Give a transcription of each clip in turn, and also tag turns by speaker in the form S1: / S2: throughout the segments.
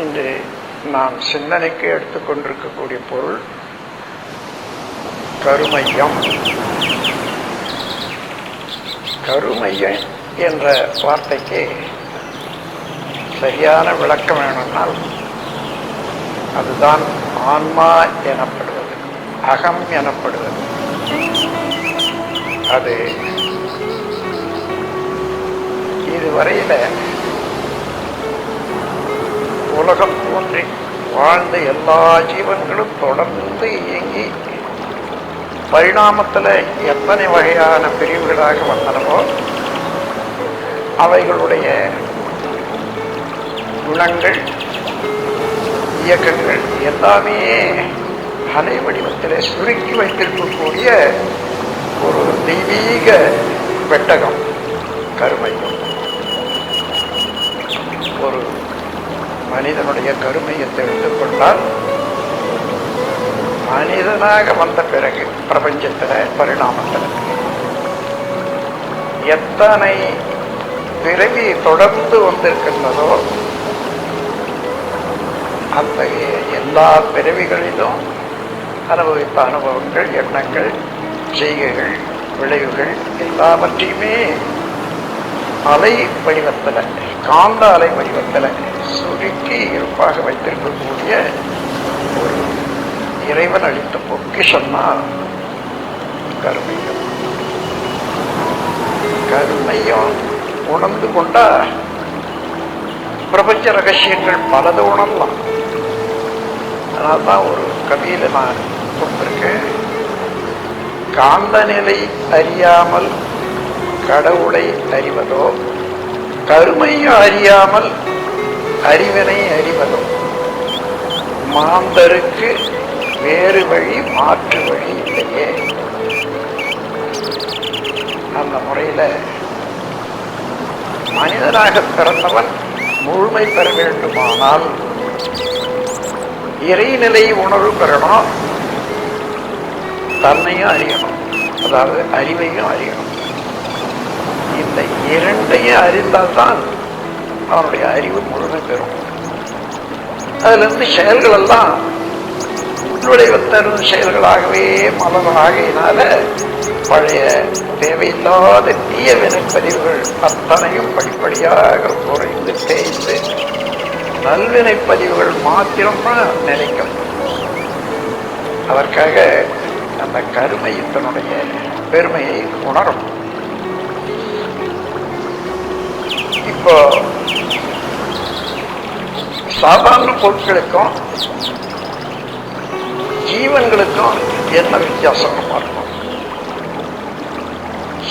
S1: இன்று நாம் சிந்தனைக்கு எடுத்துக்கொண்டிருக்கக்கூடிய பொருள் கருமையம். கருமையம் என்ற வார்த்தைக்கு சரியான விளக்கம் வேணும்னால் அதுதான் ஆன்மா எனப்படுவது, அகம் எனப்படுவது. அது இதுவரையில உலகம் தோன்றி வாழ்ந்த எல்லா ஜீவன்களும் தொடர்ந்து இயங்கி பரிணாமத்தில் எத்தனை வகையான பிரிவுகளாக வந்தனவோ அவைகளுடைய குணங்கள், இயக்கங்கள் எல்லாமே அலை வடிவத்தில் சுருக்கி வைத்திருக்கக்கூடிய ஒரு தெய்வீக பெட்டகம் கருமையம். ஒரு மனிதனுடைய கருமையத்தை எடுத்துக்கொண்டால் மனிதனாக வந்த பிறகு பிரபஞ்சத்தில் பரிணாமத்தில் எத்தனை பிறவி தொடர்ந்து வந்திருக்கின்றதோ அத்தகைய எல்லா பிறவிகளிலும் அனுபவித்த அனுபவங்கள், எண்ணங்கள், செய்கைகள், விளைவுகள் எல்லாவற்றையுமே அலை வடிவத்தில், காந்த அலை வடிவத்தில் சுருக்கி இருப்பாக வைத்திருக்கக்கூடிய ஒரு இறைவன் அளித்த பொக்கிஷம்தான் கருமையம். கருமையம் உணர்ந்து கொண்டா பிரபஞ்ச ரகசியங்கள் பலது உணரலாம். அதனால்தான் ஒரு கவியில நான் கொடுத்திருக்கேன், காந்த நிலை அறியாமல் கடவுளை அறிவதோ, கருமையை அறியாமல் அறிவினை அறிவதோ, மாந்தருக்கு வேறு வழி மாற்று வழி இல்லையே. அந்த முறையில் மனிதனாக பிறந்தவன் முழுமை பெற வேண்டுமானால் இறைநிலை உணர்வு பெறணும், தன்னையும் அறியணும், அதாவது அறிவையும் அறியணும். இந்த இரண்டையும் அறிந்தால்தான் அவனுடைய அறிவு முழுமை பெறும். அதிலிருந்து செயல்கள் எல்லாம் உள்விளைவத்தரும் செயல்களாகவே மலராகினால பழைய தேவையில்லாத தீய வினைப்பதிவுகள் அத்தனையும் படிப்படியாக குறைந்து தேய்ந்து நல்வினைப்பதிவுகள் மாத்திரம்தான் நினைக்கும். அதற்காக அந்த கருமையத்தினுடைய பெருமையை உணரும். இப்போ சாதாரண பொருட்களுக்கும் ஜீவன்களுக்கும் என்ன வித்தியாசம் பார்க்கணும்.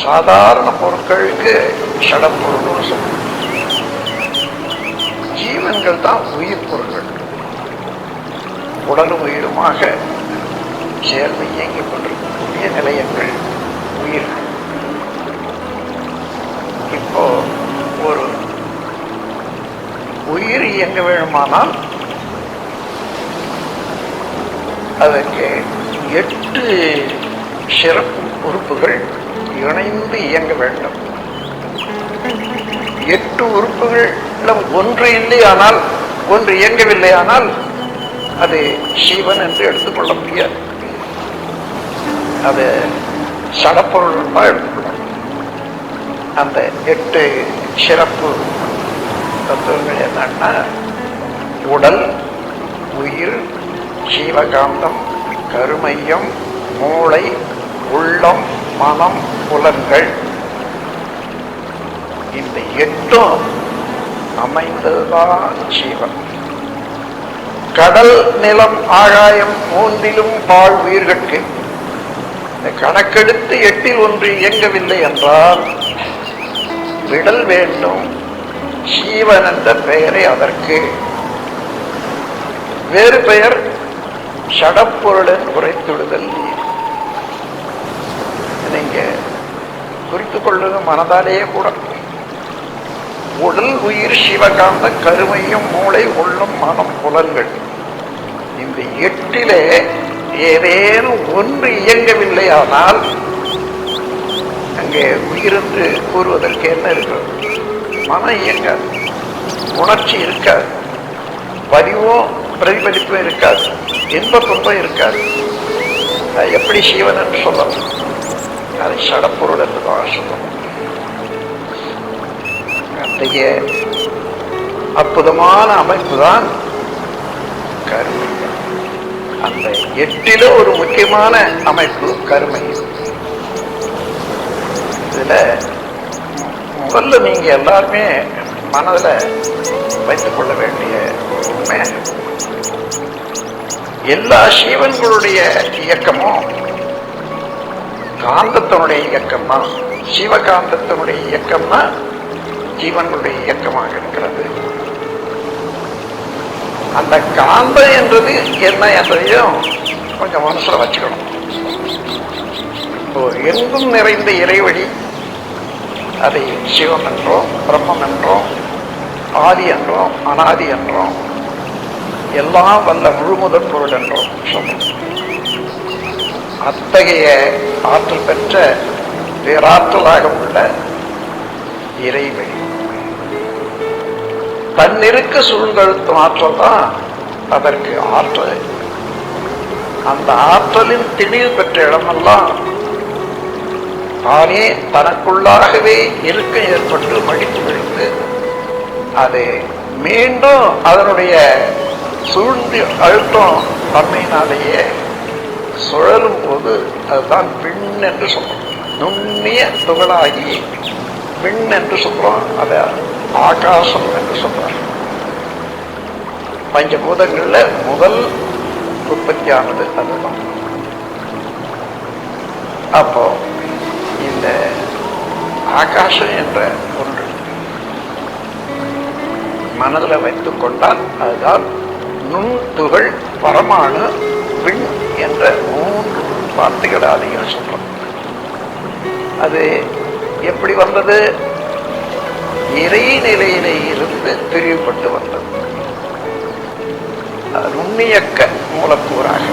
S1: சாதாரண பொருட்களுக்கு சடப்பொருள்னு சொல்லுவோம். ஜீவன்கள் தான் உயிர் பொருள்கள், உடலும் உயிருமாக சேர்ந்து இயங்கிக் கொண்டிருக்கக்கூடிய நிலையங்கள் உயிர்கள். இப்போ ஒரு உயிர் இயங்க வேண்டுமானால் அதற்கு 8 சிறப்பு உறுப்புகள் இணைந்து இயங்க வேண்டும். 8 உறுப்புகள் ஒன்று இல்லையானால், ஒன்று இயங்கவில்லையானால் அது சிவன் என்று எடுத்துக்கொள்ள முடியாது. அது சடப்பொருள் தான் எடுத்துக்கொள்ளணும். அந்த 8 சிறப்பு தத்துவங்கள் என்னன்னா உடல், உயிர், ஜீவகாந்தம், கருமையம், மூளை, உள்ளம், மனம், புலன்கள். இந்த 8ம் அமைந்ததுதான் ஜீவன். கடல், நிலம், ஆகாயம் மூன்றிலும் பால் உயிர்கட்கு இந்த கணக்கெடுத்து 8இல் ஒன்று இயங்கவில்லை என்றால் விடல் வேண்டும். ஜீவன் என்ற பெயரை அதற்கு வேறு பெயர் சடப்பொருளன் உரைத்துடுதல். நீங்க குறித்துக் கொள்வது மனதாலேயே கூட. உடல், உயிர், சிவகாந்த, கருமையும், மூளை, உள்ளம், மனம், புலன்கள். இந்த 8இலே ஏதேனும் ஒன்று இயங்கவில்லையானால் அங்கே உயிர் என்று கூறுவதற்கு என்ன இருக்கிறது? மனம் இயங்காது, உணர்ச்சி இருக்காது, பதிவும் பிரதிபலிப்பும் இருக்காது, இன்ப துன்பம் இருக்காது. எப்படி சீவன் என்று சொல்லலாம்? அது சடப்பொருள் என்றுதான் சொல்லணும். அத்தகைய அற்புதமான அமைப்பு தான் கருமை. அந்த 8 ஒரு முக்கியமான அமைப்பு கருமை. இதுல முதல்ல நீங்க எல்லாருமே மனதில் வைத்துக் கொள்ள வேண்டிய உண்மை, எல்லா சீவன்களுடைய இயக்கமும் காந்தத்தினுடைய இயக்கம் தான். சிவகாந்தத்தினுடைய இயக்கம் தான் ஜீவன்களுடைய இயக்கமாக இருக்கிறது. அந்த காந்தம் என்றது என்ன என்பதையும் கொஞ்சம் மனசுல வச்சுக்கணும். எங்கும் நிறைந்த இறைவழி, அதை சிவம் என்றோம், பிரம்மம் என்றோம், ஆதி என்றோம், அனாதி என்றோம், எல்லாம் வல்ல முழுமுதற் பொருள் என்றோம் சொல்றோம். அத்தகைய ஆற்றல் பெற்ற பேராற்றலாக உள்ள இறைவழி தன்னிருக்க சூழ்ந்தழுத்தும் ஆற்றல் தான் அதற்கு ஆற்றல். அந்த ஆற்றலின் திடீர் பெற்ற இடமெல்லாம் தானே தனக்குள்ளாகவே இருக்க ஏற்பட்டு மடித்து விழுந்து அது மீண்டும் அதனுடைய சூழ்ந்து அழுத்தம் தன்மையினாலேயே சுழலும் போது அதுதான் விண் என்று சொல்றோம். நுண்ணிய துகளாகி விண் என்று சொல்றோம். அதை ஆகாசம் என்று சொல்றாங்க. பஞ்சபூதங்கள்ல முதல் உற்பத்தியானது அதுதான். அப்போ இந்த ஆகாசம் என்ற ஒன்று மனதில் வைத்துக் கொண்டால் அதுதான் நுண் துகள், பரமாணு, விண் என்ற 3 வார்த்தைகளை அதிகம் சொல்றோம். அது எப்படி வந்தது? இறைநிலையிலே இருந்து பிரிவுபட்டு வந்தது. நுண்ணியக்க மூலக்கூறாக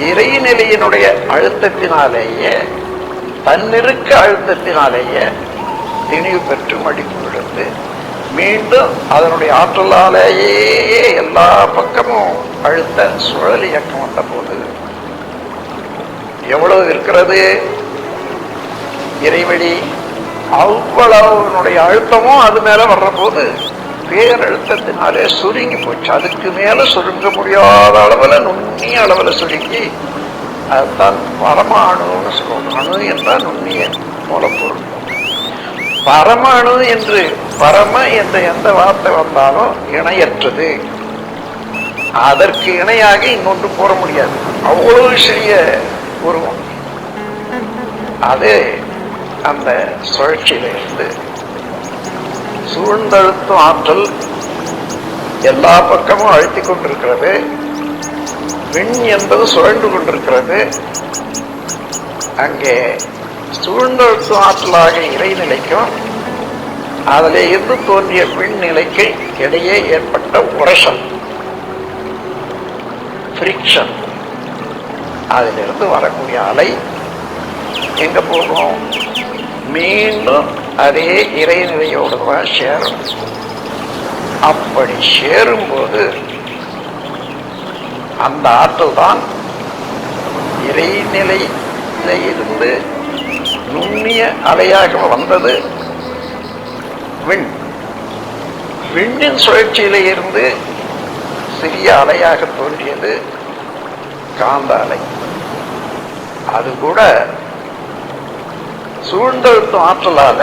S1: இறைநிலையினுடைய அழுத்தத்தினாலேயே, தன்னிருக்க அழுத்தத்தினாலேயே திணிவு பெற்று மடிப்பு விழுந்து மீண்டும் அதனுடைய ஆற்றலாலேயே எல்லா பக்கமும் அழுத்த சுழல் இயக்கம் வந்த போது எவ்வளவு இருக்கிறது இறைவழி, அவ்வளவுனுடைய அழுத்தமும் அது மேல வர்ற போது பேரழுத்தத்தினாலே சுருங்கி போச்சு. அதுக்கு மேல சுருங்க முடியாத அளவுல, நுண்ணிய அளவுல சுருங்கி அதுதான் பரமாணுன்னு சொல்லுவோம். அணு என்றால் நுண்ணிய மூலப்பொருள். பரமாணு என்று பரம என்ற எந்த வார்த்தை வந்தாலும் இணையற்றது. அதற்கு இணையாக இன்னொன்று போட முடியாது. அவ்வளவு சிறிய உருவம் அது. அந்த சுழற்சியிலிருந்து சூழ்ந்தழுத்தும் ஆற்றல் எல்லா பக்கமும் அழுத்தி கொண்டிருக்கிறது. விண் என்பது சுழன்று கொண்டிருக்கிறது. அங்கே சூழ்ந்தழுத்தும் ஆற்றலாக இறைநிலைக்கும் அதிலே இருந்து தோன்றிய விண் நிலைக்கு இடையே ஏற்பட்ட உரசல், ஃப்ரிக்ஷன், அதிலிருந்து வரக்கூடிய அலை எங்க போகும்? மீண்டும் அதே இறைநிலையோடு தான் சேரணும். அப்படி சேரும்போது அந்த ஆற்றல் தான் இறைநிலையில இருந்து நுண்ணிய அலையாக வந்தது விண். விண்ணின் சுழற்சியில இருந்து சிறிய அலையாக தோன்றியது காந்த அலை. அது கூட சூழ்ந்தழுத்தும் ஆற்றலால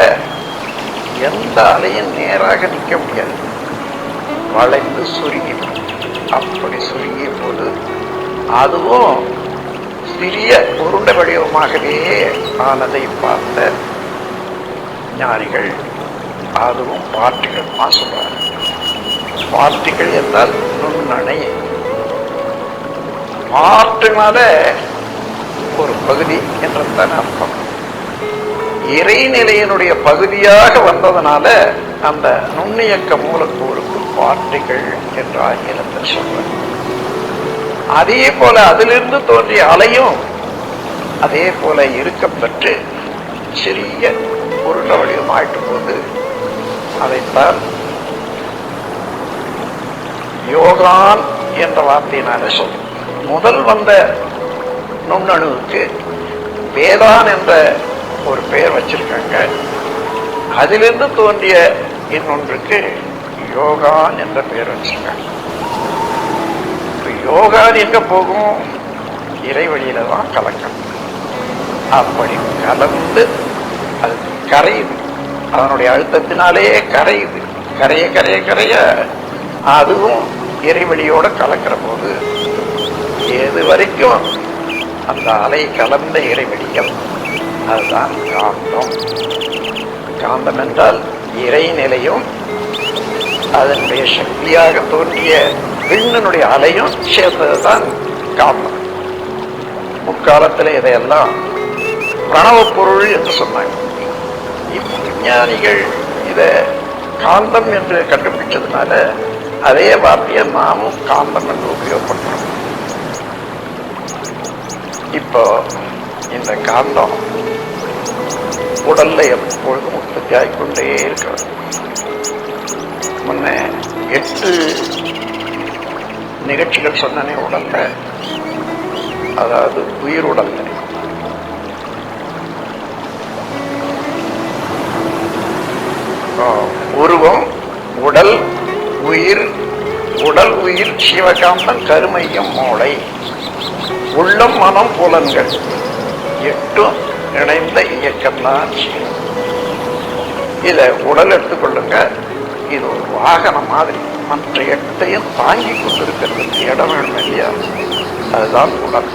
S1: எந்த அலையும் நேராக நிற்க முடியாது, வளைந்து சுருங்கி. அப்படி சுருங்கிய போது அதுவும் சிறிய உருண்டை வடிவமாகவே ஆனதை பார்த்த ஞானிகள் அதுவும் பார்ட்டிகள் சொல்றாங்க. பார்ட்டிகள் என்றால் நுண்ணணை. பார்ட்டினால ஒரு பகுதி என்றதான் அர்த்தம். இறைநிலையினுடைய பகுதியாக வந்ததனால அந்த நுண்ணியக்க மூலக்கூறுக்கு பார்ட்டிகள் என்ற ஆங்கிலத்தில் சொல்றாங்க. அதே போல அதிலிருந்து தோன்றிய அலையும் அதே போல இருக்கப்பெற்று சிறிய உருண்ட வடிவம் ஆயிட்டு போது அதைத்தான் யோகான் என்ற வார்த்தையினால சொல்லும். முதல் வந்த நுண்ணணுவுக்கு வேதான் என்ற ஒரு பெயர் வச்சிருக்காங்க. அதிலிருந்து தோன்றிய இன்னொன்றுக்கு யோகான் என்ற பெயர் வச்சிருக்காங்க. யோகான் எங்க போகும்? இறைவழியில தான் கலக்கம். அப்படி கலந்து அது கரையுது, அதனுடைய அழுத்தத்தினாலே கரையுது. கரைய கரைய கரைய அதுவும் இறைவழியோட கலக்கிற போது எது வரைக்கும் அந்த அலை கலந்த இறைவழியம், அதுதான் காந்தம். காந்தம் என்றால் இறைநிலையும் அதனுடைய சக்தியாக தோன்றிய விண்ணினுடைய அலையும் சேர்ந்ததுதான் காந்தம். முற்காலத்தில் இதையெல்லாம் பிரணவ பொருள் என்று சொன்னாங்க. விஞ்ஞானிகள் இதை காந்தம் என்று கண்டுபிடிச்சதுனால அதே வார்த்தையை நாமும் காந்தம் என்று உபயோகப்படுத்துறோம். இப்போ இந்த காந்தம் உடல்ல எப்பொழுதும் உற்பத்தி ஆகிக்கொண்டே இருக்கிறது. முன்ன 8 நிகழ்ச்சிகள் சொன்னனே உடல்ல, அதாவது உயிர் உடல்ல. உருவம், உடல், உயிர், உடல் உயிர் சிவகாந்தம் கருமையம் மூளை உள்ளம் மனம் புலன்கள் 8 இணைந்த இயக்கம்தான். இத உடல் எடுத்துக்கொள்ளுங்க, இது ஒரு வாகனம் மாதிரி மற்ற 8ஐயும் தாங்கி கொண்டிருக்கிறதுக்கு இடம் வேணும் இல்லையா? அதுதான் உடல்.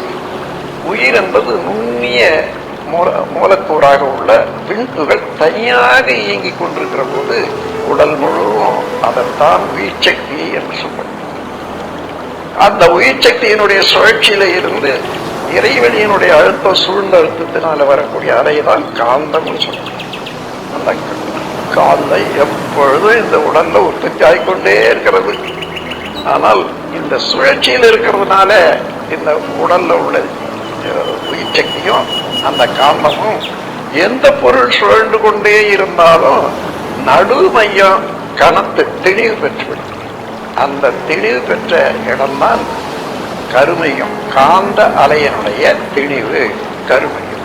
S1: உயிர் என்பது நுண்ணிய மூலக்கூறாக உள்ள விண்துகள் தனியாக இயங்கிக் கொண்டிருக்கிற போது உடல் முழுவதும் அதைத்தான் உயிர் சக்தி என்று சொல்றோம். அந்த உயிர் சக்தியினுடைய சுழற்சியில இருந்து இறைவெளியினுடைய அழுத்தம் சூழ்ந்த அழுத்தத்தினால வரக்கூடிய அலைதான் காந்தம் சொல்றோம். அந்த காந்தம் எப்பொழுதும் இந்த உடல்ல உற்பத்தி ஆகிக்கொண்டே இருக்கிறது. ஆனால் இந்த சுழற்சியில் இருக்கிறதுனால இந்த உடல்ல உள்ள உயிர் சக்தியும் அந்த காந்தமும் எந்த பொருள் சுழன்று கொண்டே இருந்தாலும் நடு மையம் கனத்து தெளிவு பெற்றுவிடும். அந்த தெளிவு பெற்ற இடம்தான் கருமையம். காந்த அலையினுடைய தெளிவு கருமையம்.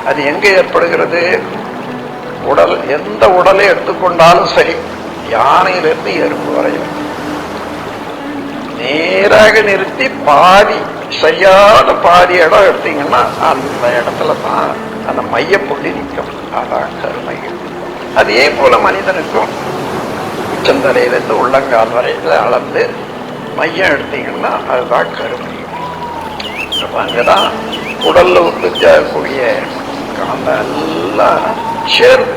S1: அது எங்கே ஏற்படுகிறது? உடல், எந்த உடலை எடுத்துக்கொண்டாலும் சரி, யானையிலிருந்து எறும்பு வரையும் நேராக நிறுத்தி பாதி சரியான பாதி இடம் எடுத்தீங்கன்னா அந்த இடத்துல தான் அந்த மையப்புள்ளி நிற்கும். அதான் கருமையம். அதே போல மனிதனுக்கும் உச்சந்தலையிலிருந்து உள்ளங்கால் வரையில அளந்து மையம் எடுத்தீங்கன்னா அதுதான் கருமையம். அங்கதான் உடல்ல உற்பத்தி ஆகக்கூடிய காந்தம் எல்லாம் சேருது.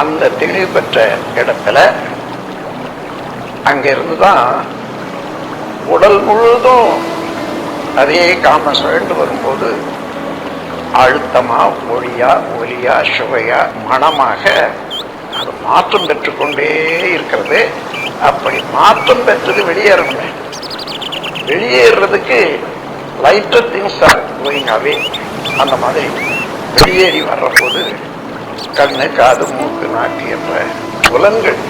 S1: அந்த தெளிவு பெற்ற இடத்துல அங்கிருந்துதான் உடல் முழுதும் அதே காந்தம் சுழண்டு வரும்போது அழுத்தமா, ஒளியா, ஒலியா, சுவையா, மனமாக அது மாற்றம் பெற்றுக்கொண்டே இருக்கிறது. அப்படி மாற்றம் பெற்றது வெளியேறணும். வெளியேறதுக்கு lighter things are going away. அந்த மாதிரி வெளியேறி வர்ற போது கண்ணு, காது, மூக்கு, நாக்கு என்ற புலன்கள்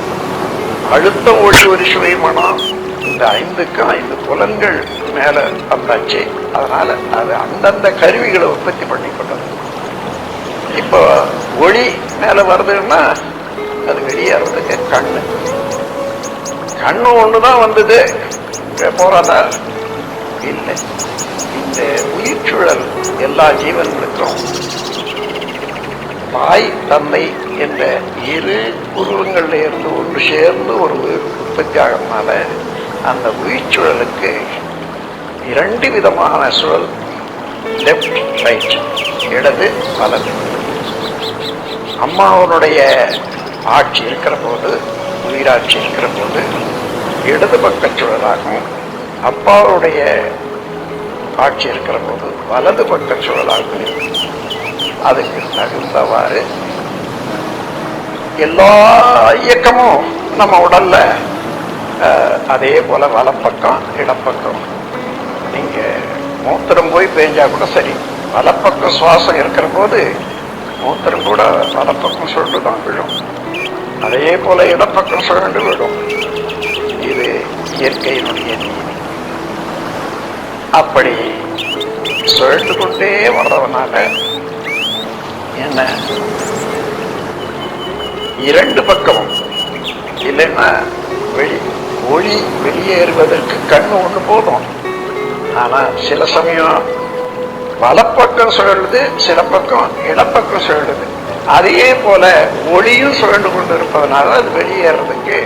S1: அழுத்தம், ஒளி, ஒரு சுவை, மனம், இந்த 5க்கும் 5 புலன்கள் மேல வந்தாச்சு. அதனால அது அந்தந்த கருவிகளை உற்பத்தி பண்ணி கொண்டது. இப்போ ஒளி மேல வருதுன்னா அது வெளியேறதுக்கு கண்ணு. கண்ணு ஒண்ணுதான் வந்தது போறதா இல்லை. இந்த உயிர் சூழல் எல்லா ஜீவன்களுக்கும் தாய், தந்தை என்ற 2 உருவங்கள்ல இருந்து ஒன்று சேர்ந்து ஒரு உற்பத்தி ஆகிறதுனால அந்த உயிர் சூழலுக்கு 2 விதமான சூழல், லெப்ட் ரைட், இடது வலது. அம்மாவனுடைய ஆட்சி இருக்கிற போது, உயிராட்சி இருக்கிற போது இடது பக்க சூழலாகவும், அப்பாவுடைய ஆட்சி இருக்கிற போது வலது பக்க சூழலாகவும் அதுக்கு தகுந்தவாறு எல்லா இயக்கமும் நம்ம உடல்ல அதே போல வலப்பக்கம், இடப்பக்கம். நீங்க மூத்திரம் போய் பேஞ்சா கூட சரி, வலப்பக்கம் சுவாசம் இருக்கிற போது மூத்திரம் கூட வலப்பக்கம் சுழண்டு தான் விழும். அதே போல இடப்பக்கம் சுழண்டு விடும். இது இயற்கையினுடைய நீதி. அப்படி சுழண்டு கொண்டே வர்றதுனால என்ன, இரண்டு பக்கமும் இல்லைன்னா ஒளி வெளியேறுவதற்கு கண்ணு ஒன்று போதும். ஆனா சில சமயம் வலப்பக்கம் சுழலுது, சில பக்கம் இடப்பக்கம் சுழலுது. அதே போல ஒளியும் சுழண்டு கொண்டு இருப்பதனால அது வெளியேறதுக்கு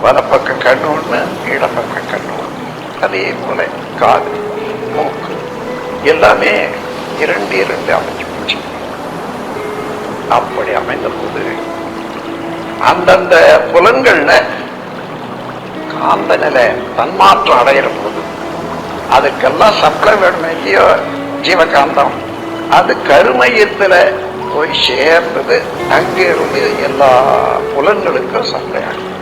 S1: வலப்பக்கம் கண்ணு ஒண்ணு, இடப்பக்கம் கண்ணு ஒண்ணு. அதே போல காது, மூக்கு எல்லாமே இரண்டு இரண்டு அமைஞ்சு போச்சு. அப்படி அமைந்த போது அந்தந்த புலன்கள்ல காந்த நிலை தன்மாற்றம் அடைகிற போது அதுக்கெல்லாம் சப்ளை வேணும் இல்லையோ, ஜீவகாந்தம். அது கருமையத்துல போய் சேர்ந்தது, அங்கிருந்து எல்லா புலன்களுக்கும் சப்ளை ஆகும்.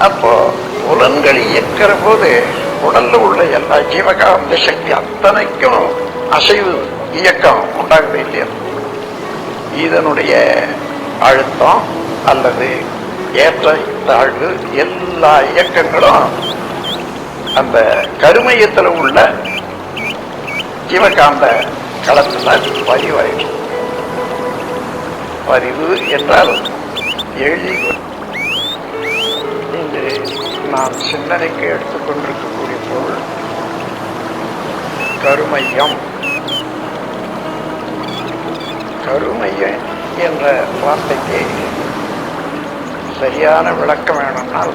S1: அப்போ புலன்கள் இயக்கிற போது உடல்ல உள்ள எல்லா ஜீவகாந்த சக்தி அத்தனைக்கும் அசைவு இயக்கம் உண்டாகுது இல்லையா. இதனுடைய அழுத்தம் அல்லது ஏற்ற தாழ்வு எல்லா இயக்கங்களும் அந்த கருமையத்தில் உள்ள ஜீவகாந்த களத்துல பதிவாயிற்று. பதிவு என்றால் எழுதி இன்று நாம் சிந்தனைக்கு எடுத்துக்கொண்டிருக்கக்கூடிய பொருள் கருமையம். கருமையம் என்ற வார்த்தைக்கு சரியான விளக்கம் வேணும்னால்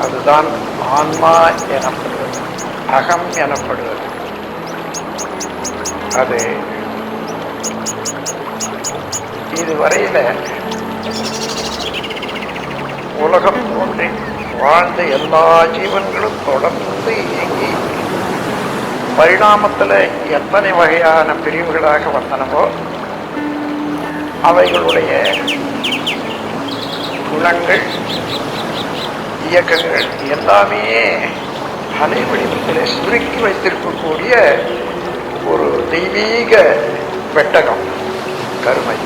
S1: அதுதான் ஆன்மா எனப்படுவது, அகம் எனப்படுவது. அது இதுவரையில உலகம் தோன்றி வாழ்ந்த எல்லா ஜீவன்களும் தொடர்ந்து இயங்கி பரிணாமத்தில் எத்தனை வகையான பிரிவுகளாக வந்தனவோ அவைகளுடைய குணங்கள், இயக்கங்கள் எல்லாமே அலை வடிவத்தில் சுருக்கி வைத்திருக்கக்கூடிய ஒரு தெய்வீக பெட்டகம் கருமை.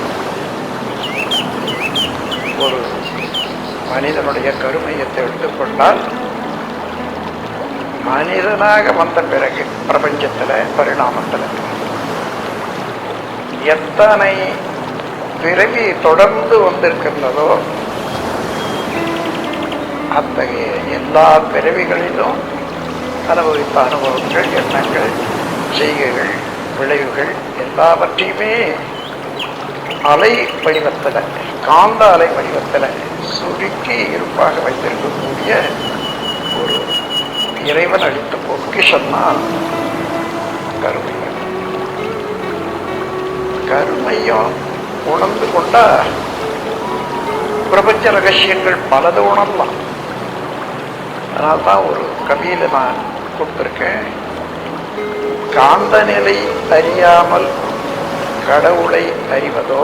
S1: ஒரு மனிதனுடைய கருமையத்தை எடுத்துக்கொண்டால் மனிதனாக வந்த பிறகு பிரபஞ்சத்தில் பரிணாமத்தில் எத்தனை பிறவி தொடர்ந்து வந்திருக்கின்றதோ அத்தகைய எல்லா பிறவிகளிலும் அனுபவித்த அனுபவங்கள், எண்ணங்கள், செய்கைகள், விளைவுகள் எல்லாவற்றையுமே அலை வடிவத்தில், காந்த அலை வடிவத்தில் சுருக்கி இருப்பாக வைத்திருக்கக்கூடிய ஒரு இறைவன் அளித்த பொக்கிஷம்தான் கருமையம். கருமையம் உணர்ந்து கொண்டா பிரபஞ்ச ரகசியங்கள் பலது உணரலாம். அதனால்தான் ஒரு கவியில நான் கொடுத்திருக்கேன், காந்த நிலை அறியாமல் கடவுளை அறிவதோ,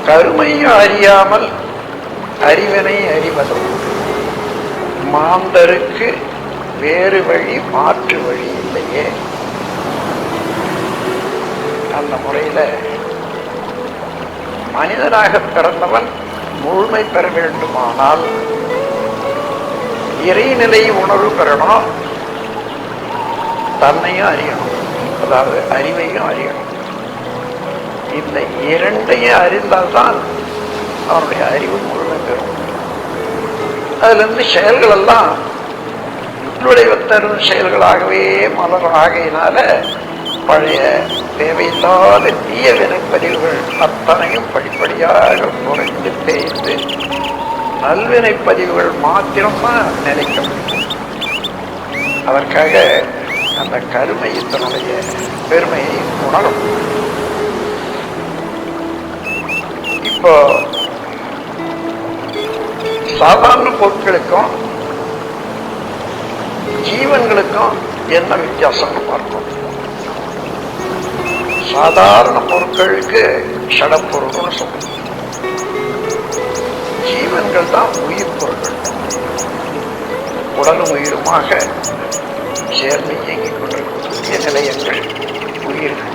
S1: கருமையை அறியாமல் அறிவனை அறிவதோ, மாந்தருக்கு வேறு வழி மாற்று வழி இல்லையே. அந்த முறையில மனிதனாக பிறந்தவன் முழுமை பெற வேண்டுமானால் இறைநிலை உணர்வு பெறணும், தன்னையும் அறியணும், அதாவது அறிவையும் அறியணும். இந்த இரண்டையும் அறிந்தால்தான் அவனுடைய அறிவு முழுமை பெறும். அதுல இருந்து செயல்கள் எல்லாம் நுழைவத்தரும் செயல்களாகவே மலர் ஆகையினால பழைய தேவையில்லாத தீய வினைப்பதிவுகள் அத்தனையும் படிப்படியாக குறைந்து தேய்ந்து நல்வினை பதிவுகள் மாத்திரம்தான் நினைக்க முடியும். அதற்காக அந்த கருமையத்தினுடைய பெருமையை உணரும். இப்போ சாதாரண பொருட்களுக்கும் ஜீவன்களுக்கும் என்ன வித்தியாசம்னு பார்ப்போம். சாதாரண பொருட்களுக்கு ஷடப்பொருள்னு சொல்லுவோம். ஜீவன்கள் தான் உயிர் பொருட்கள், உடலும் உயிருமாக சேர்ந்து இயங்கிக் கொண்டிருக்கக்கூடிய நிலையங்கள் உயிர்கள்.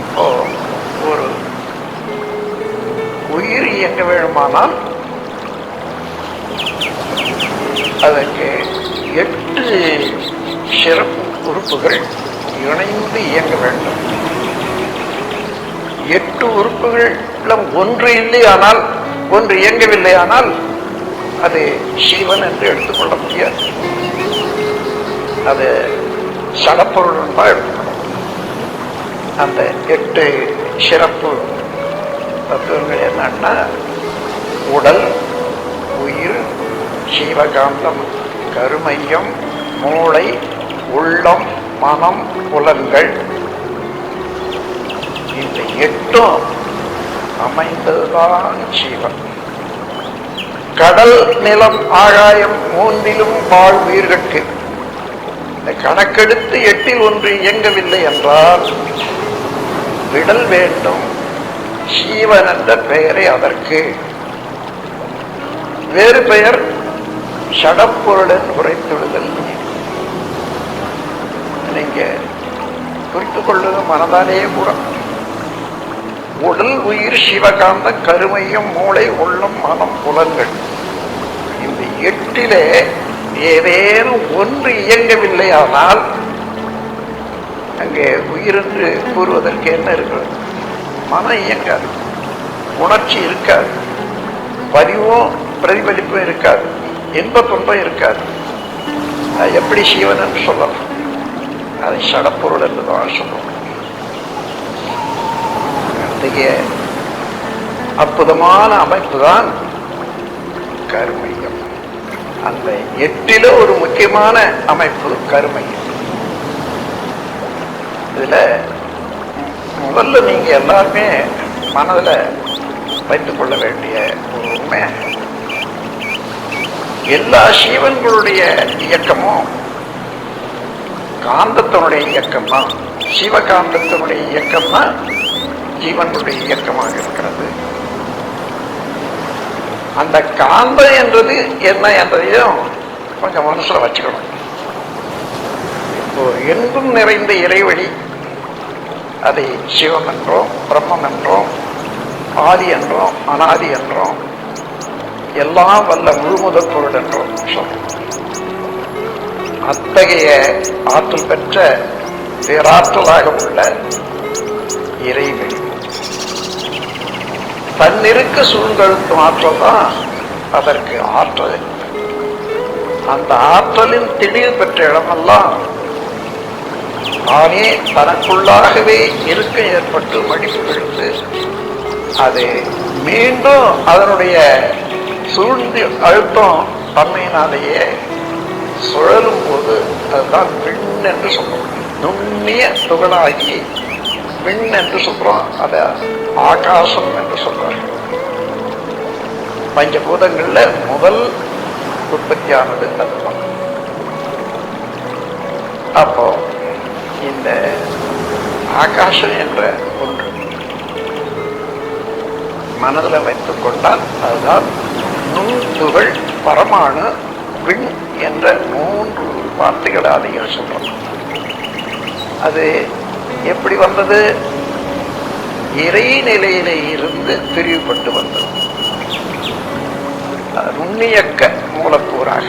S1: இப்போ ஒரு உயிர் இயங்க வேண்டுமானால் அதற்கு 8 சிறப்பு உறுப்புகள் இணைந்து இயங்க வேண்டும். 8 உறுப்புகள் ஒன்று இல்லையானால், ஒன்று இயங்கவில்லையானால் அது சிவன் என்று எடுத்துக்கொள்ள முடியாது. அது சடப்பொருள் தான் எடுத்துக்கணும். அந்த 8 சிறப்பு தத்துவங்கள் என்னன்னா, உடல், உயிர், ஜீவகாந்தம், கருமையம், மூளை, உள்ளம், மனம், புலன்கள். இந்த 8ம் அமைந்ததுதான் ஜீவன். கடல், நிலம், ஆகாயம் மூன்றிலும் வாழ் உயிர்கட்கு இந்த கணக்கெடுத்து 8ல் ஒன்று இயங்கவில்லை என்றால் விடல் வேண்டும். ஜீவன் என்ற பெயரை அதற்கு. வேறு பெயர் சடப்பொருடன் உரைத்துவிடுதல். நீங்க குறித்துக் கொள்வது மனதாலேயே கூட. உடல், உயிர், சிவகாந்தம், கருமையம், மூளை, உள்ளம், மனம், புலன்கள். இந்த 8லே ஏதேனும் ஒன்று இயங்கவில்லையானால் அங்கே உயிர் என்று கூறுவதற்கு என்ன இருக்கிறது? மனம் இயங்காது, உணர்ச்சி இருக்காது, பதிவும் பிரதிபலிப்பும் இருக்காது, இன்ப துன்பம் இருக்காது. எப்படி சிவன் என்று சொல்லலாம்? அதை சடப்பொருள் என்றுதான் சொல்லணும். அத்தகைய அற்புதமான அமைப்பு தான் கருமையம். அந்த 8ல ஒரு முக்கியமான அமைப்பு கருமையம். இதுல முதல்ல நீங்க எல்லாருமே மனதில் வைத்துக் கொள்ள வேண்டிய ஒரு உண்மை, எல்லா ஜீவன்களுடைய இயக்கமும் காந்தத்தினுடைய இயக்கம் தான். சிவகாந்தத்தினுடைய இயக்கம் தான் ஜீவன்களுடைய இயக்கமாக இருக்கிறது. அந்த காந்தம் என்றது என்ன என்றதையும் கொஞ்சம் மனசுல வச்சுக்கணும். இப்போ எங்கும் நிறைந்த இறைவழி, அதை சிவம் என்றோம், பிரம்மம் என்றோம், ஆதி என்றோம், அனாதி என்றோம், எல்லாம் வல்ல முழுமுதற் பொருள் என்றோம் சொல்றோம். அத்தகைய ஆற்றல் பெற்ற பேராற்றலாக உள்ள இறைவழி தன்னிருக்க சூழ்ந்தழுத்தும் ஆற்றல் தான் அதற்கு ஆற்றல். அந்த ஆற்றலின் திடீர் பெற்ற இடமெல்லாம் தானே தனக்குள்ளாகவே இருக்க ஏற்பட்டு மடிப்பு விழுந்து அது மீண்டும் அதனுடைய சூழ்ந்து அழுத்தம் தன்மையினாலேயே சுழலும் போது அதுதான் விண் என்று சொல்றோம். நுண்ணிய துகளாகி விண் என்று சொல்றோம். அத ஆகாசம் என்று சொல்றாங்க. பஞ்சபூதங்கள்ல முதல் உற்பத்தியானது அதுதான். அப்போ இந்த ஆகாசம் என்ற ஒன்று மனதில் வைத்துக் கொண்டால் அதுதான் நுண்துகள், பரமாணு, விண் என்ற 3 வார்த்தைகளை அதிகம் சொல்றோம். அது எப்படி வந்தது? இறைநிலையில இருந்து பிரிவுபட்டு வந்தது. நுண்ணியக்க மூலக்கூறாக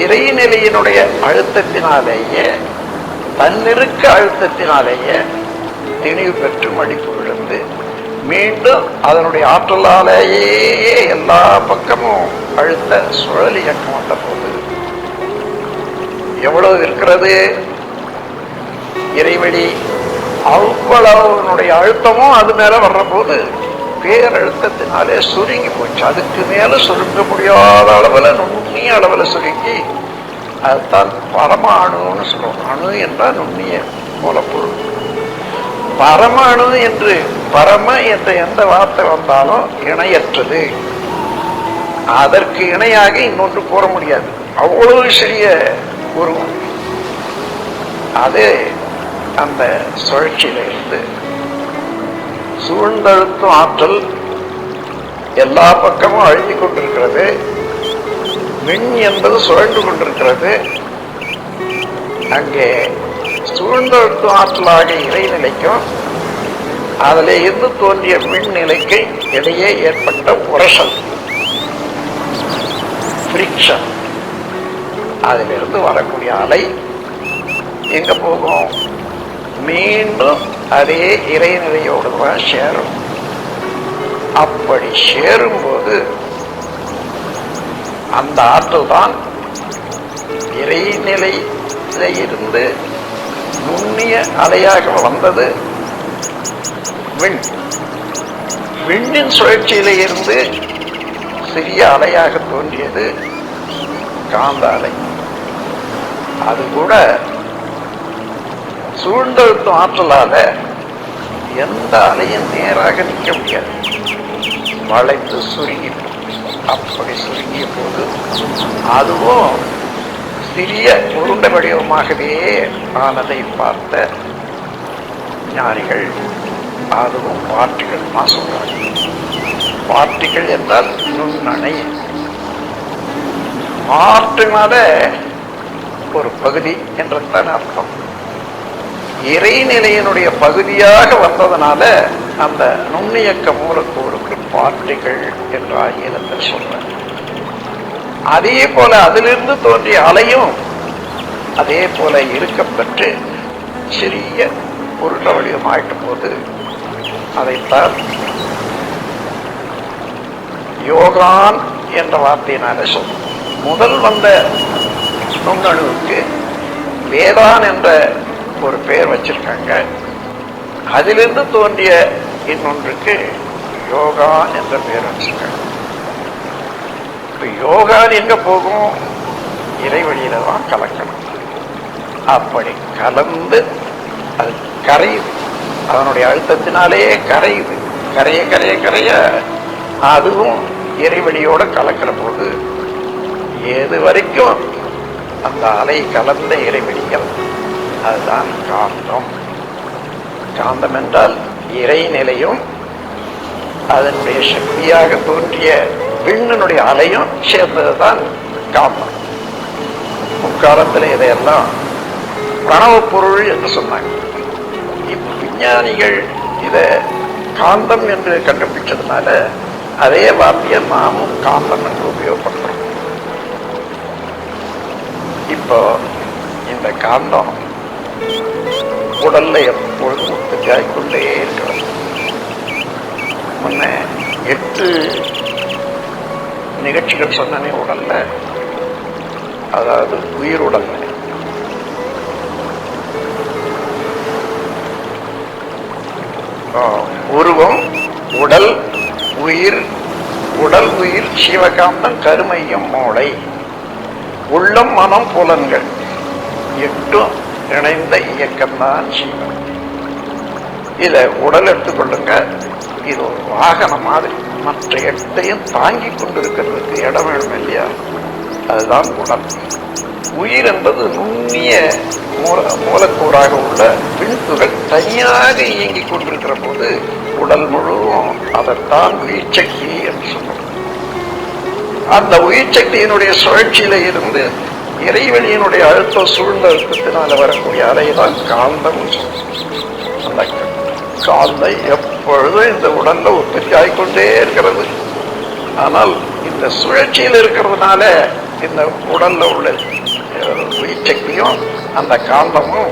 S1: இறைநிலையினுடைய அழுத்தத்தினாலேயே, தன்னிருக்க அழுத்தத்தினாலேயே திணிவு பெற்று மடிப்பு விழுந்து மீண்டும் அதனுடைய ஆற்றலாலேயே எல்லா பக்கமும் அழுத்த சுழல் இயக்கம் வந்த போது எவ்வளவு இருக்கிறது இறைவெளி, அவ்வளவுனுடைய அழுத்தமும் அது மேல வர்ற போது பேரழுத்தத்தினாலே சுருங்கி போச்சு. அதுக்கு மேல சுருங்க முடியாத அளவுல, நுண்ணிய அளவுல சுருங்கி அதுதான் பரமாணுன்னு சொல்லுவோம். அணு என்றால் நுண்ணிய மூலப்பொருள். பரமாணு என்று பரம என்ற எந்த வார்த்தை வந்தாலும் இணையற்றது. அதற்கு இணையாக இன்னொன்று கூற முடியாது. அவ்வளவு சிறிய உருவம். அது அந்த சுழற்சியில இருந்து சூழ்ந்தழுத்தும் ஆற்றல் எல்லா பக்கமும் அழுத்தி கொண்டிருக்கிறது. மின் என்பது சுழன்று கொண்டிருக்கிறது. அங்கே சூழ்ந்தழுத்தும் ஆற்றலாக இறைநிலைக்கும் அதில் இருந்து தோன்றிய மின் நிலைக்கு இடையே ஏற்பட்ட உரசல். ஃப்ரிக்ஷன். அதிலிருந்து வரக்கூடிய அலை எங்க போகும்? மீண்டும் அதே இறைநிலையோடு தான் சேரும். அப்படி சேரும்போது அந்த ஆற்றல் தான் இறைநிலையில இருந்து நுண்ணிய அலையாக வந்தது விண். விண்ணின் சுழற்சியில இருந்து சிறிய அலையாக தோன்றியது காந்த அலை. அது கூட சூழ்ந்தழுத்தும் ஆற்றலால எந்த அலையும் நேராக நிற்க முடியாது, வளைந்து சுருங்கி. அப்படி சுருங்கிய போது அதுவும் சிறிய உருண்டை வடிவமாகவே ஆனதை பார்த்த ஞானிகள் அதுவும் பார்ட்டிகள் சொல்றாங்க. பார்ட்டிகள் என்றால் நுண்ணணை. பார்ட்டினால ஒரு பகுதி என்றுதான் அர்த்தம். இறைநிலையினுடைய பகுதியாக வந்ததனால அந்த நுண்ணியக்க மூலக்கூறுக்கு பார்ட்டிகள் என்ற ஆங்கிலத்தில் சொல்றாங்க. அதே போல அதிலிருந்து தோன்றிய அலையும் அதே போல இருக்கப்பெற்று சிறிய உருண்ட வடிவமாயிட்ட போது அதைத்தான் யோகான் என்ற வார்த்தையினால சொல்லும். முதல் வந்த நுண்ணணுவுக்கு வேதான் என்ற ஒரு பெயர் வச்சிருக்காங்க. அதிலிருந்து தோன்றிய இன்னொன்றுக்கு யோகான் என்ற பெயர் வச்சிருக்காங்க. யோகான் எங்க போகும்? இறைவழியில தான் கலக்கணும். அப்படி கலந்து அது கரையுது. அதனுடைய அழுத்தத்தினாலே கரையுது. கரைய கரைய கரைய அதுவும் இறைவழியோட கலக்கிற போது எது வரைக்கும் அந்த அலை கலந்த இறைவழிகள், அதுதான் காந்தம். காந்தம் என்றால் இறைநிலையும் அதனுடைய சக்தியாக தோன்றிய விண்ணினுடைய அலையும் சேர்ந்ததுதான் காந்தம். முக்காலத்தில் இதையெல்லாம் பிரணவ பொருள் என்று சொன்னாங்க. இப்ப விஞ்ஞானிகள் இதை காந்தம் என்று கண்டுபிடிச்சதுனால அதே வார்த்தையை நாமும் காந்தம் என்று உபயோகப்படுத்துறோம். இப்போ இந்த காந்தம் உடல்ல எப்பொழுதும் உற்பத்தி ஆகிக்கொண்டே இருக்கிறது. முன்ன 8 நிகழ்ச்சிகள் சொன்னனே உடல்ல, அதாவது உயிர் உடல்ல. உருவம், உடல், உயிர், உடல் உயிர், சிவகாந்தம், கருமையம், மூளை, உள்ளம், மனம், புலன்கள் 8 இணைந்த இயக்கம்தான் ஜீவன். இத உடல் எடுத்துக்கொள்ளுங்க. இது ஒரு வாகனம் மாதிரி மற்ற 8ஐயும் தாங்கி கொண்டிருக்கிறதுக்கு இடம் வேணும் இல்லையா? அதுதான் உடல். உயிர் என்பது நுண்ணிய மூலக்கூறாக உள்ள விண்துகள் தனியாக இயங்கிக் கொண்டிருக்கிற போது உடல் முழுவதும் அதைத்தான் உயிர் சக்தி என்று சொல்றோம். அந்த உயிர் சக்தியினுடைய சுழற்சியில இருந்து இறைவெளியினுடைய அழுத்தம் சூழ்ந்த அழுத்தத்தினால வரக்கூடிய அலைதான் காந்தம். அந்த காந்தம் எப்பொழுதும் இந்த உடல்ல உற்பத்தி ஆகிக்கொண்டே இருக்கிறது. ஆனால் இந்த சுழற்சியில் இருக்கிறதுனால இந்த உடல்ல உள்ள உயிர் சக்தியும் அந்த காந்தமும்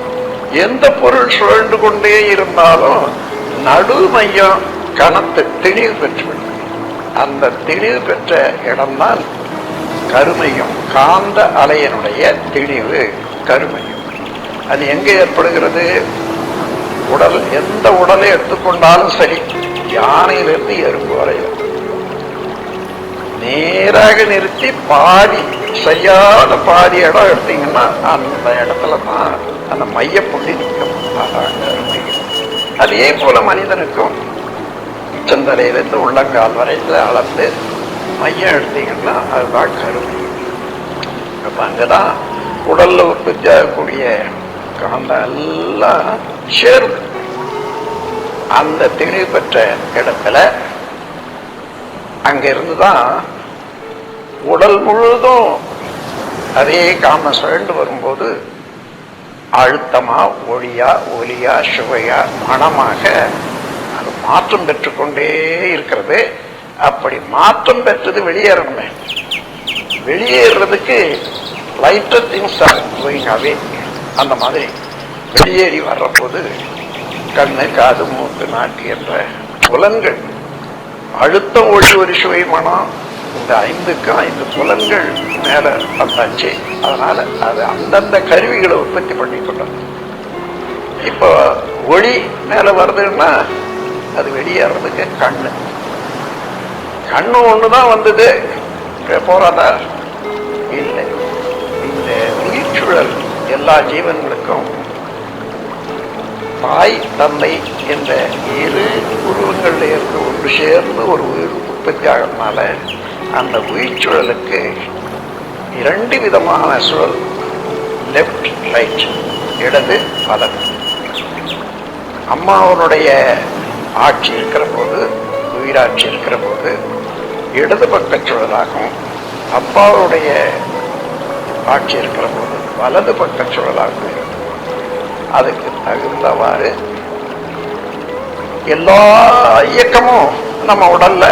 S1: எந்த பொருள் சுழன்று கொண்டே இருந்தாலும் நடு மையம் கனத்து திணிவு பெற்றுவிடும். அந்த திணிவு பெற்ற இடம்தான் கருமையும். காந்த அலையினுடைய திணிவு கருமையும். அது எங்க ஏற்படுகிறது? உடல், எந்த உடலை எடுத்துக்கொண்டாலும் சரி, யானையிலிருந்து எறும்பு வரையும் நேராக நிறுத்தி பாதி, சரியான பாதி இடம் எடுத்தீங்கன்னா அந்த இடத்துலதான் அந்த மையப்புள்ளி நிற்கும். அதே போல மனிதனுக்கும் உச்சந்தலையிலிருந்து உள்ளங்கால் வரையில அளந்து மையம் எடுத்தீங்கன்னா அதுதான் கருமை. அப்ப அங்கதான் உடல்ல உற்பத்தி ஆகக்கூடிய காந்தம் எல்லாம் சேரும். அந்த திணிவு பெற்ற இடத்துல அங்க இருந்துதான் உடல் முழுவதும் அதே காந்தம் சுழண்டு வரும்போது அழுத்தமா, ஒளியா, ஒலியா, சுவையா, மனமாக அது மாற்றம் பெற்றுக்கொண்டே இருக்கிறது. அப்படி மாற்றம் பெற்றது வெளியேறணுமே. வெளியேறதுக்கு lighter things are going away. அந்த மாதிரி வெளியேறி வர்றபோது கண்ணு, காது, மூக்கு, நாக்கு என்ற புலன்கள், அழுத்தம், ஒளி, ஒரு சுவை, மனம், இந்த 5 புலன்கள் மேல வந்தாச்சு. அதனால அது அந்தந்த கருவிகளை உற்பத்தி பண்ணி கொண்டது. இப்போ ஒளி மேல வருதுன்னா அது வெளியேறதுக்கு கண்ணு. கண்ணு ஒண்ணுதான் வந்தது போறாதா? இல்லை. இந்த உயிர்ச்சூழல் எல்லா ஜீவன்களுக்கும் தாய், தந்தை என்ற 2 உருவங்கள்ல இருந்து ஒன்று சேர்ந்து ஒரு உயிர் உற்பத்தி ஆகிறதுனால அந்த உயிர்ச்சூழலுக்கு 2 விதமான சுழல், லெப்ட், ரைட், இடது, வலது. அம்மாவனுடைய ஆட்சி இருக்கிற போது, உயிராட்சி இருக்கிற போது இடது பக்க சுழலாகும். அப்பாவுடைய ஆட்சி இருக்கிற போது வலது பக்க சுழலாகும். அதுக்கு தகுந்தவாறு எல்லா இயக்கமும் நம்ம உடல்ல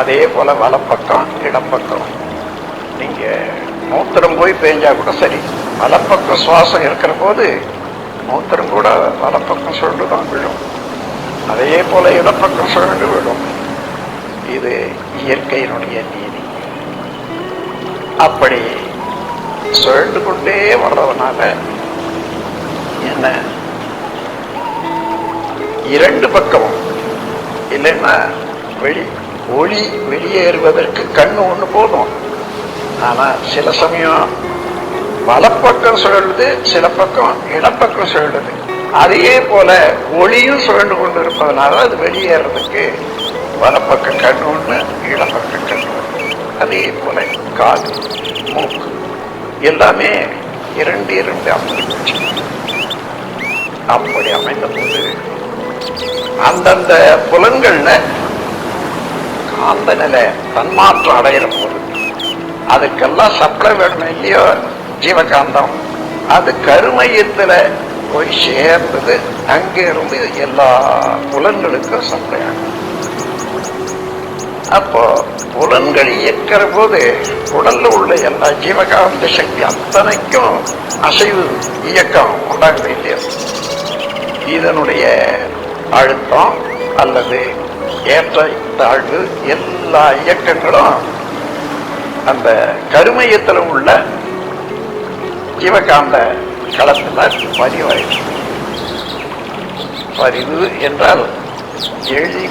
S1: அதே போல வலப்பக்கம், இடப்பக்கம். நீங்க மூத்திரம் போய் பேஞ்சா கூட சரி, வலப்பக்கம் சுவாசம் இருக்கிற போது மூத்திரம் கூட வலப்பக்கம் சுழண்டு தான் விழும். அதே போல இடப்பக்கம் சுழண்டு விடும். இது இயற்கையினுடைய நீதி. அப்படி சுழண்டு கொண்டே வர்றதுனால என்ன, 2 பக்கமும் இல்லைன்னா ஒளி வெளியேறுவதற்கு கண்ணு ஒண்ணு போதும். ஆனா சில சமயம் வலப்பக்கம் சுழலுது, சில பக்கம் இடப்பக்கம் சுழலுது. அதே போல ஒளியும் சுழண்டு கொண்டு இருப்பதனால அது வெளியேறதுக்கு வலப்பக்க கண்ணு ஒண்ணு, இடப்பக்க கண்ணு ஒண்ணு. அதே போல காது, மூக்கு எல்லாமே 2 அமைந்துச்சு. அப்படி அமைந்த போது அந்தந்த புலன்கள்ல காந்த நிலை தன்மாற்றம் அடைகிற போது அதுக்கெல்லாம் சப்ளை வேணும் இல்லையோ, ஜீவகாந்தம். அது கருமையத்துல போய் சேர்ந்தது. அங்கிருந்து எல்லா புலன்களுக்கும் சப்ளை ஆகும். அப்போ புலன்கள் இயக்கிற போது உடல்ல உள்ள எல்லா ஜீவகாந்த சக்தி அத்தனைக்கும் அசைவு, இயக்கம் உண்டாகுது இல்லையா? இதனுடைய அழுத்தம் அல்லது ஏற்ற தாழ்வு எல்லா இயக்கங்களும் அந்த கருமையத்தில் உள்ள ஜீவகாந்த களத்துல பதிவாயிடுச்சு. பதிவு என்றால் எழுதி